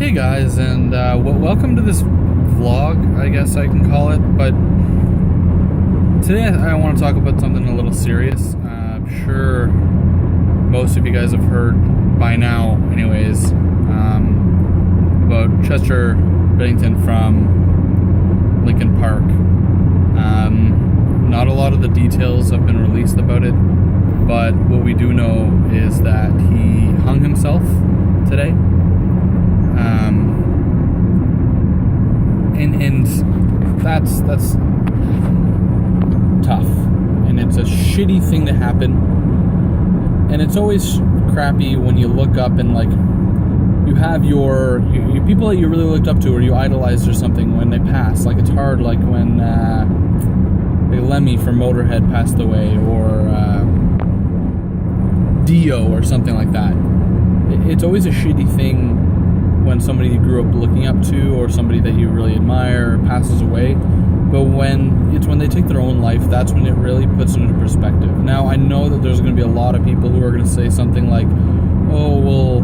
Hey guys, and welcome to this vlog, I guess I can call it, but today I want to talk about something a little serious. I'm sure most of you guys have heard by now, anyways, about Chester Bennington from Linkin Park. Not a lot of the details have been released about it, but what we do know is that he hung himself today. And that's tough, and it's a shitty thing to happen, and it's always crappy when you look up and like you have your people that you really looked up to or you idolized or something when they pass. Like it's hard, like when Lemmy from Motorhead passed away, or Dio or something like that. It's always a shitty thing when somebody you grew up looking up to or somebody that you really admire passes away. But when they take their own life, that's when it really puts it into perspective. Now, I know that there's going to be a lot of people who are going to say something like, oh, well,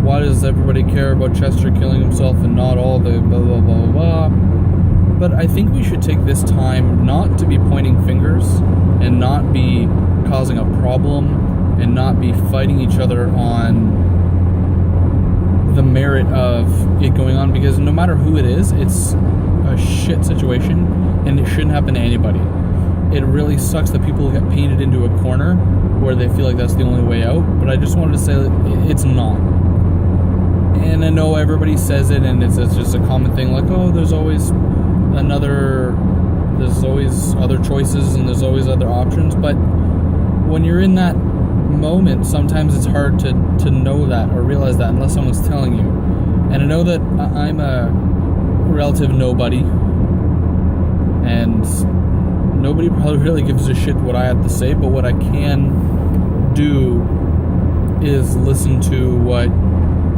why does everybody care about Chester killing himself and not all the blah, blah, blah, blah. But I think we should take this time not to be pointing fingers and not be causing a problem and not be fighting each other on the merit of it going on, because no matter who it is, it's a shit situation and it shouldn't happen to anybody. It really sucks that people get painted into a corner where they feel like that's the only way out, but I just wanted to say that it's not. And I know everybody says it, and it's just a common thing, like, oh, there's always other choices and there's always other options, but when you're in that moment, sometimes it's hard to know that or realize that unless someone's telling you. And I know that I'm a relative nobody, and nobody probably really gives a shit what I have to say, but what I can do is listen to what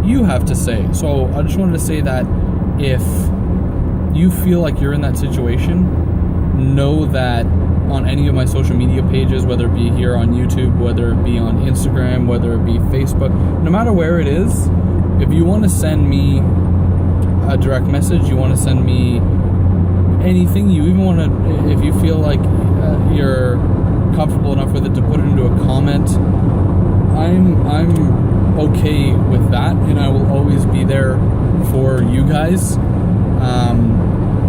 you have to say. So I just wanted to say that if you feel like you're in that situation, know that on any of my social media pages, whether it be here on YouTube, whether it be on Instagram, whether it be Facebook, no matter where it is, if you want to send me a direct message, you want to send me anything, you even want to, if you feel like you're comfortable enough with it to put it into a comment, I'm okay with that, and I will always be there for you guys.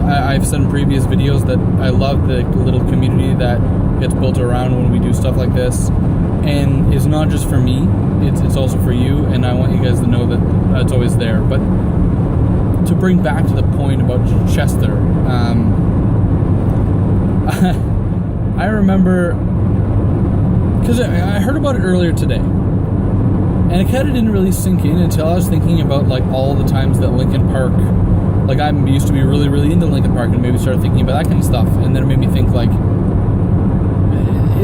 I've said in previous videos that I love the little community that gets built around when we do stuff like this, and it's not just for me, it's also for you, and I want you guys to know that it's always there. But to bring back to the point about Chester, I remember, because I heard about it earlier today, and it kind of didn't really sink in until I was thinking about like all the times that Linkin Park, like I used to be really, really into Linkin Park, and maybe started thinking about that kind of stuff, and then it made me think like,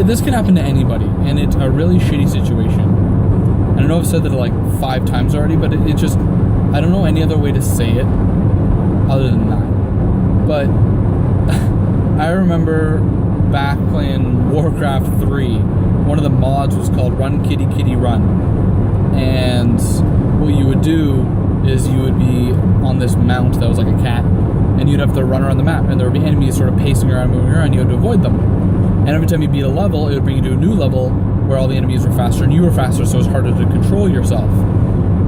this can happen to anybody, and it's a really shitty situation. And I know I've said that like 5 times already, but it just, I don't know any other way to say it other than that. But I remember back playing Warcraft 3, one of the mods was called Run Kitty Kitty Run, and what you would do is you would be on this mount that was like a cat, and you'd have to run around the map, and there would be enemies sort of pacing around, moving around, and you had to avoid them. And every time you beat a level, it would bring you to a new level where all the enemies were faster and you were faster, so it was harder to control yourself.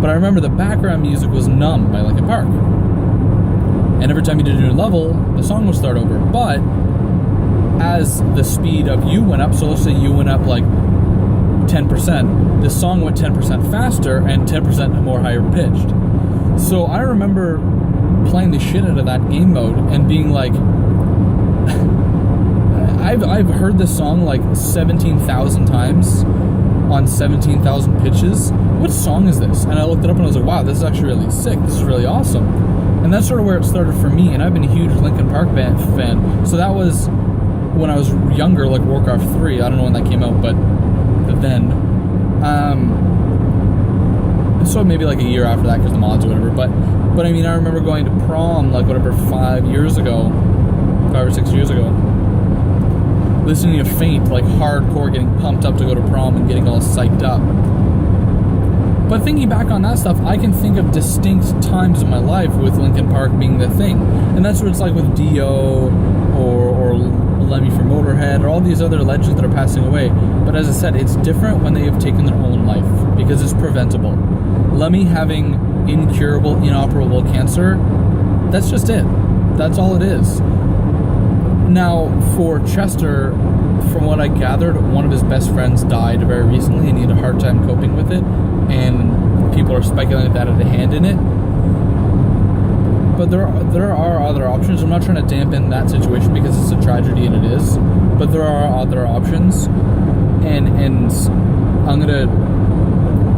But I remember the background music was Numb by Linkin Park, and every time you did a new level, the song would start over. But as the speed of you went up, so let's say you went up like 10%, the song went 10% faster and 10% more higher pitched. So I remember playing the shit out of that game mode and being like, I've heard this song like 17,000 times on 17,000 pitches. What song is this? And I looked it up and I was like, wow, this is actually really sick. This is really awesome. And that's sort of where it started for me. And I've been a huge Linkin Park fan. So that was when I was younger, like Warcraft 3. I don't know when that came out, but then. So maybe like a year after that because the mods or whatever. But I mean, I remember going to prom like whatever 5 or 6 years ago, listening to Faint, like hardcore, getting pumped up to go to prom and getting all psyched up. But thinking back on that stuff, I can think of distinct times in my life with Linkin Park being the thing. And that's what it's like with Dio or Lemmy from Motorhead or all these other legends that are passing away. But as I said, it's different when they have taken their own life because it's preventable. Lemmy having incurable, inoperable cancer, that's just it. That's all it is. Now, for Chester, from what I gathered, one of his best friends died very recently and he had a hard time coping with it. And people are speculating that had a hand in it. But there are other options. I'm not trying to dampen that situation because it's a tragedy and it is. But there are other options. And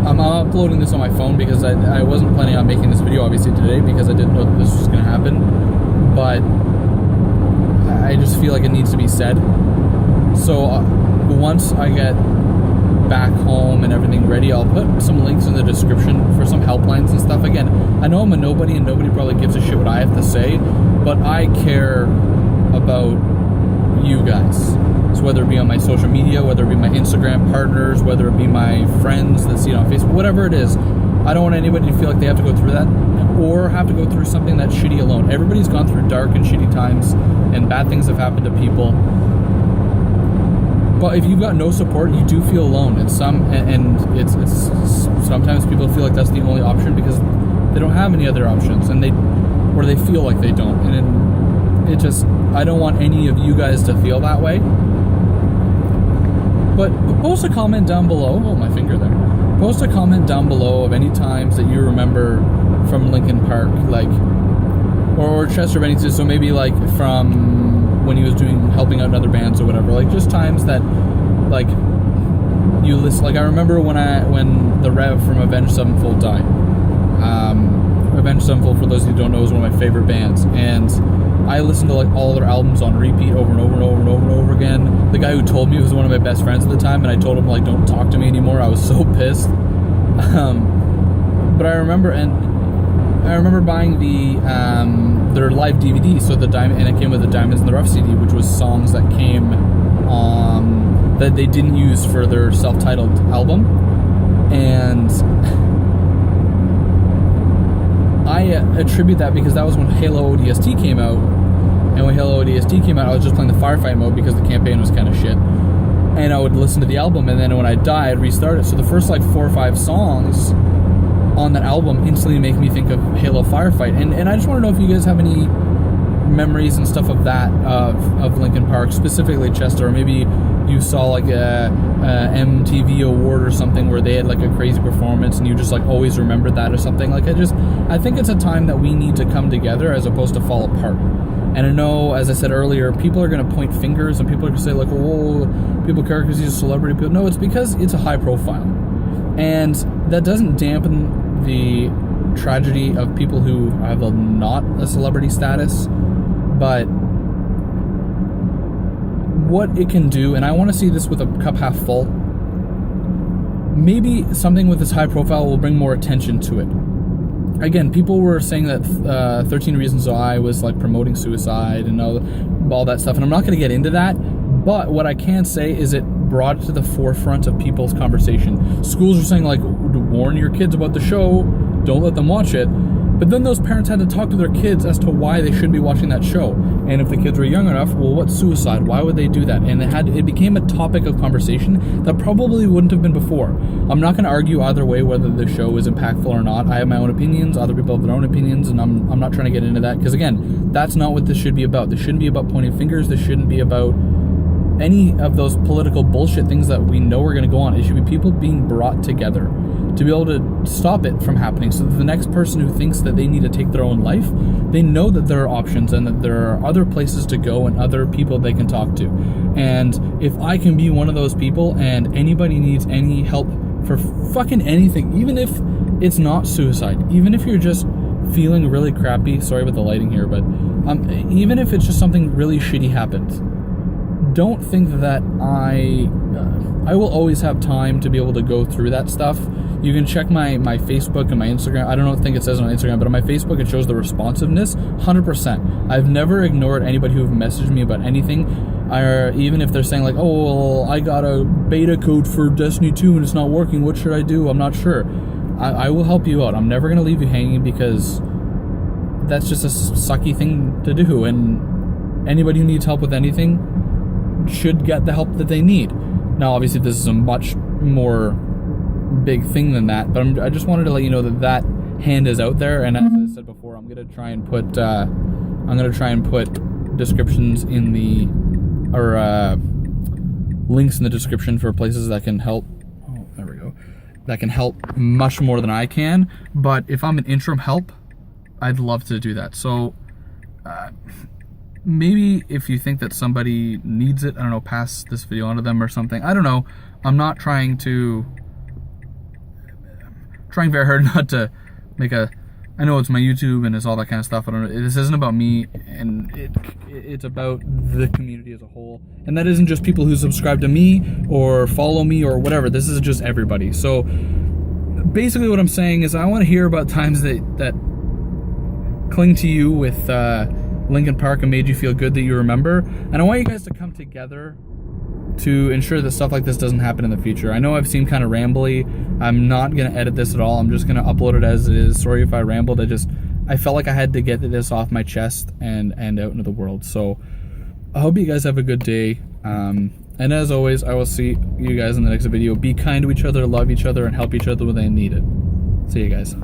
I'm uploading this on my phone because I wasn't planning on making this video obviously today because I didn't know that this was going to happen. But I just feel like it needs to be said. So once I get back home and everything ready, I'll put some links in the description for some helplines and stuff. Again, I know I'm a nobody and nobody probably gives a shit what I have to say, but I care about you guys. So whether it be on my social media, whether it be my Instagram partners, whether it be my friends that see it on Facebook, whatever it is, I don't want anybody to feel like they have to go through that or have to go through something that's shitty alone. Everybody's gone through dark and shitty times and bad things have happened to people. But if you've got no support, you do feel alone. And it's sometimes people feel like that's the only option because they don't have any other options, and they feel like they don't. And it just, I don't want any of you guys to feel that way. But post a comment down below. Oh, my finger there. Post a comment down below of any times that you remember from Linkin Park, like, or Chester Bennington. So maybe like from when he was helping out in other bands or whatever, like just times that like you listen. Like I remember when the Rev from Avenged Sevenfold died. Avenged Sevenfold, for those who don't know, is one of my favorite bands, and I listened to like all their albums on repeat over and over and over and over and over again. The guy who told me was one of my best friends at the time, and I told him like, don't talk to me anymore. I was so pissed. But I remember buying their live DVD, so and it came with the Diamonds in the Rough CD, which was songs that came that they didn't use for their self-titled album, and I attribute that because that was when Halo ODST came out, and when Halo ODST came out, I was just playing the firefight mode because the campaign was kind of shit, and I would listen to the album, and then when I died, I'd restart it. So the first like 4 or 5 songs on that album instantly make me think of Halo Firefight, and I just want to know if you guys have any memories and stuff of that of Linkin Park, specifically Chester, or maybe you saw like a MTV award or something where they had like a crazy performance and you just like always remembered that or something. Like I think it's a time that we need to come together as opposed to fall apart. And I know, as I said earlier, people are going to point fingers and people are going to say like, oh, people care because he's a celebrity. People, no, it's because it's a high profile, and that doesn't dampen the tragedy of people who have not a celebrity status, but what it can do, and I want to see this with a cup half full, maybe something with this high profile will bring more attention to it. Again, people were saying that 13 Reasons Why was like promoting suicide and all that stuff, and I'm not going to get into that, but what I can say is it brought it to the forefront of people's conversation. Schools are saying like, warn your kids about the show, don't let them watch it. But then those parents had to talk to their kids as to why they shouldn't be watching that show. And if the kids were young enough, well, what's suicide? Why would they do that? And it became a topic of conversation that probably wouldn't have been before. I'm not going to argue either way whether the show is impactful or not. I have my own opinions. Other people have their own opinions, and I'm not trying to get into that because, again, that's not what this should be about. This shouldn't be about pointing fingers. This shouldn't be about any of those political bullshit things that we know are going to go on. It should be people being brought together to be able to stop it from happening, so that the next person who thinks that they need to take their own life, they know that there are options and that there are other places to go and other people they can talk to. And if I can be one of those people and anybody needs any help for fucking anything, even if it's not suicide, even if you're just feeling really crappy, sorry about the lighting here, but even if it's just something really shitty happened, don't think that I will always have time to be able to go through that stuff. You can check my Facebook and my Instagram. I don't think it says it on Instagram, but on my Facebook it shows the responsiveness 100%. I've never ignored anybody who messaged me about anything, or even if they're saying like, oh, well, I got a beta code for Destiny 2 and it's not working, what should I do? I'm not sure. I will help you out. I'm never going to leave you hanging, because that's just a sucky thing to do. And anybody who needs help with anything should get the help that they need. Now, obviously, this is a much more big thing than that, but I just wanted to let you know that hand is out there. And as I said before, I'm going to try and put descriptions in the, or links in the description for places that can help. Oh, there we go. That can help much more than I can. But if I'm an interim help, I'd love to do that. So maybe if you think that somebody needs it, I don't know, pass this video on to them or something. I don't know. I'm not trying very hard not to make a, I know it's my YouTube and it's all that kind of stuff. I don't know. This isn't about me, and it's about the community as a whole. And that isn't just people who subscribe to me or follow me or whatever. This is just everybody. So basically what I'm saying is I want to hear about times that cling to you with Linkin Park and made you feel good that you remember. And I want you guys to come together to ensure that stuff like this doesn't happen in the future. I know I've seemed kind of rambly. I'm not going to edit this at all. I'm just going to upload it as it is. Sorry if I rambled. I felt like I had to get this off my chest and out into the world. So I hope you guys have a good day. And as always, I will see you guys in the next video. Be kind to each other, love each other, and help each other when they need it. See you guys.